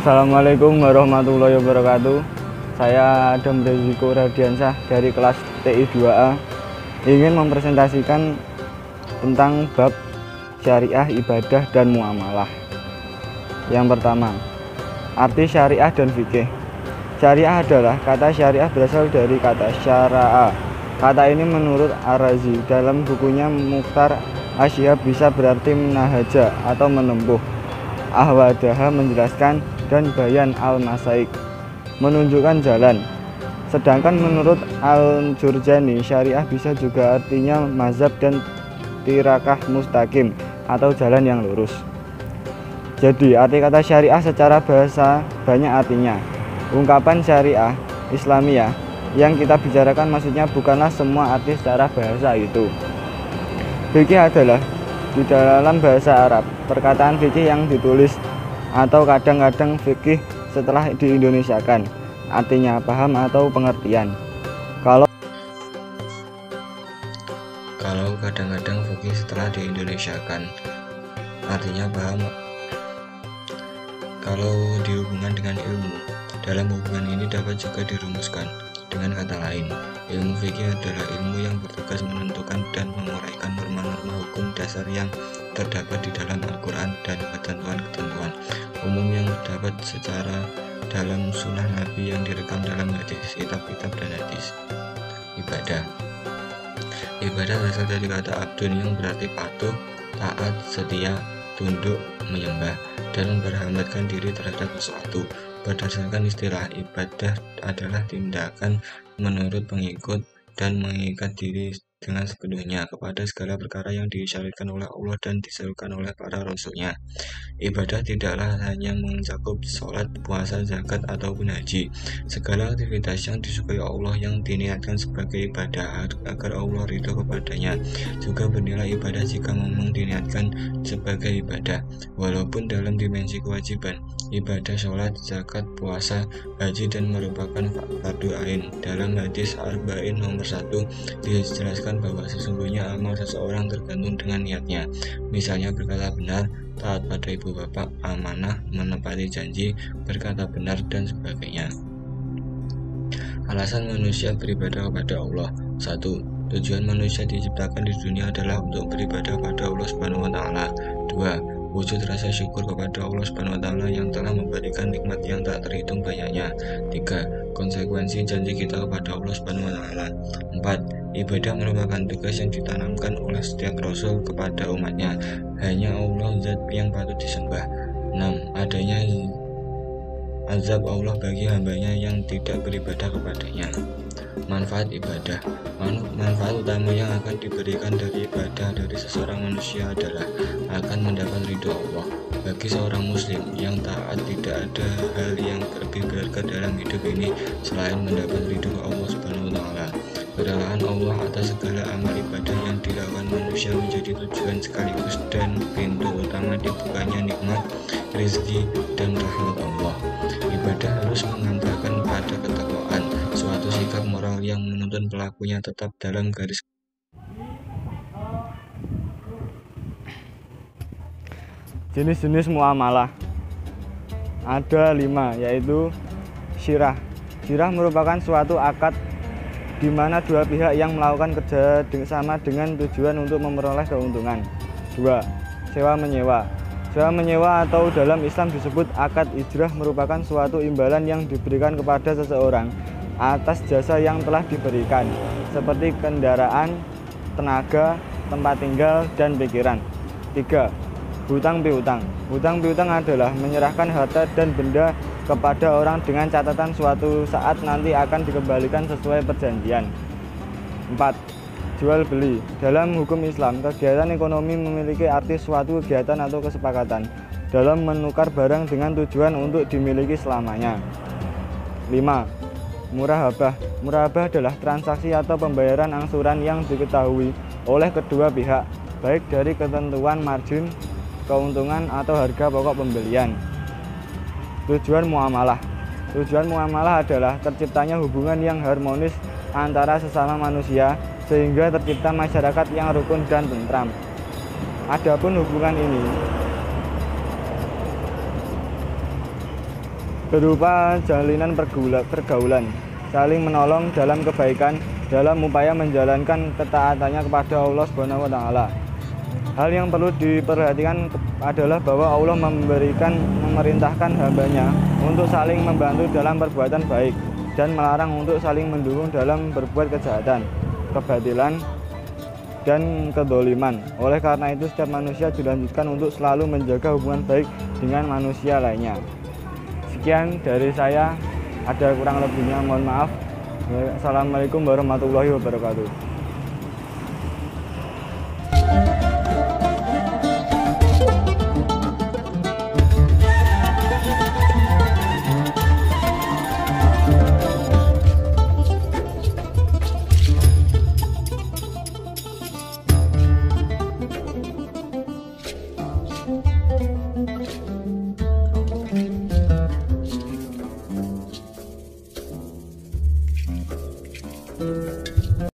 Assalamualaikum warahmatullahi wabarakatuh. Saya Adam Reziko Radiansyah dari kelas TI 2A ingin mempresentasikan tentang bab syariah, ibadah, dan muamalah. Yang pertama, arti syariah dan fikih. Syariah adalah kata syariah berasal dari kata syara'a. Kata ini menurut Ar-Razi dalam bukunya Mukhtar Asyihab bisa berarti menahaja atau menempuh. Ahwadaha menjelaskan, dan Bayan al-Masaik menunjukkan jalan. Sedangkan menurut Al-Jurjani, syariah bisa juga artinya mazhab dan tirakah mustaqim atau jalan yang lurus. Jadi arti kata syariah secara bahasa banyak artinya. Ungkapan syariah Islamiyah yang kita bicarakan maksudnya bukanlah semua arti secara bahasa itu. Fikih adalah di dalam bahasa Arab perkataan fikih yang ditulis atau kadang-kadang fikih setelah diindonesiakan, artinya paham atau pengertian. Kalau kadang-kadang fikih setelah diindonesiakan, artinya paham. Kalau dihubungkan dengan ilmu, dalam hubungan ini dapat juga dirumuskan dengan kata lain. Ilmu fikih adalah ilmu yang bertugas menentukan dan menguraikan norma-norma hukum dasar yang terdapat di dalam Al-Quran dan ketentuan-ketentuan umum yang terdapat secara dalam sunnah Nabi yang direkam dalam hadis, kitab-kitab dan hadis. Ibadah berasal dari kata abdun yang berarti patuh, taat, setia, tunduk, menyembah, dan memperhambatkan diri terhadap sesuatu. Berdasarkan istilah, ibadah adalah tindakan menurut pengikut dan mengikat diri dengan sepenuhnya kepada segala perkara yang disyariatkan oleh Allah dan diserukan oleh para rasulnya. Ibadah tidaklah hanya mencakup sholat, puasa, zakat, ataupun haji. Segala aktivitas yang disukai Allah yang diniatkan sebagai ibadah agar Allah ridho kepadanya juga bernilai ibadah jika memang diniatkan sebagai ibadah, walaupun dalam dimensi kewajiban. Ibadah sholat, zakat, puasa, haji, dan merupakan fardu ain. Dalam hadis Arba'in nomor 1 dijelaskan bahwa sesungguhnya amal seseorang tergantung dengan niatnya. Misalnya berkata benar, taat pada ibu bapak, amanah, menepati janji, berkata benar, dan sebagainya. Alasan manusia beribadah kepada Allah. 1. Tujuan manusia diciptakan di dunia adalah untuk beribadah pada Allah Subhanahu wa taala. 2. Wujud rasa syukur kepada Allah Subhanahu wa taala yang telah memberikan nikmat yang tak terhitung banyaknya. 3. Konsekuensi janji kita kepada Allah Subhanahu wa taala. 4. Ibadah merupakan tugas yang ditanamkan oleh setiap rasul kepada umatnya. Hanya Allah zat yang patut disembah. 6. Adanya azab Allah bagi hambanya yang tidak beribadah kepadanya. Manfaat ibadah. Manfaat utama yang akan diberikan dari ibadah dari seseorang manusia adalah akan mendapat ridho Allah. Bagi seorang muslim yang taat, tidak ada hal yang lebih berharga dalam hidup ini selain mendapat ridho Allah Subhanahu wa taala. Kerelaan Allah atas segala amal ibadah yang dilakukan manusia menjadi tujuan sekaligus dan pintu utama dibukanya nikmat, rezeki, dan rahmat Allah. Ibadah harus mengantarkan pada ketakwaan, suatu sikap moral yang menuntun pelakunya tetap dalam garis. jenis-jenis muamalah ada 5, yaitu syirah. Syirah merupakan suatu akad di mana dua pihak yang melakukan kerja sama dengan tujuan untuk memperoleh keuntungan. 2. Sewa menyewa. Sewa menyewa atau dalam Islam disebut akad ijrah merupakan suatu imbalan yang diberikan kepada seseorang atas jasa yang telah diberikan, seperti kendaraan, tenaga, tempat tinggal, dan pikiran. 3. Hutang piutang. Hutang piutang adalah menyerahkan harta dan benda kepada orang dengan catatan suatu saat nanti akan dikembalikan sesuai perjanjian. 4. Jual beli. Dalam hukum Islam, kegiatan ekonomi memiliki arti suatu kegiatan atau kesepakatan dalam menukar barang dengan tujuan untuk dimiliki selamanya. 5. Murahabah. Murahabah adalah transaksi atau pembayaran angsuran yang diketahui oleh kedua pihak, baik dari ketentuan margin, keuntungan, atau harga pokok pembelian. Tujuan muamalah. Tujuan muamalah adalah terciptanya hubungan yang harmonis antara sesama manusia sehingga tercipta masyarakat yang rukun dan tentram. Adapun hubungan ini berupa jalinan pergaulan, saling menolong dalam kebaikan, dalam upaya menjalankan ketaatannya kepada Allah Subhanahu wa taala. Hal yang perlu diperhatikan adalah bahwa Allah memerintahkan hambanya untuk saling membantu dalam perbuatan baik dan melarang untuk saling mendukung dalam berbuat kejahatan, kebatilan, dan kedoliman. Oleh karena itu, setiap manusia dilanjutkan untuk selalu menjaga hubungan baik dengan manusia lainnya. Sekian dari saya, ada kurang lebihnya mohon maaf. Assalamualaikum warahmatullahi wabarakatuh.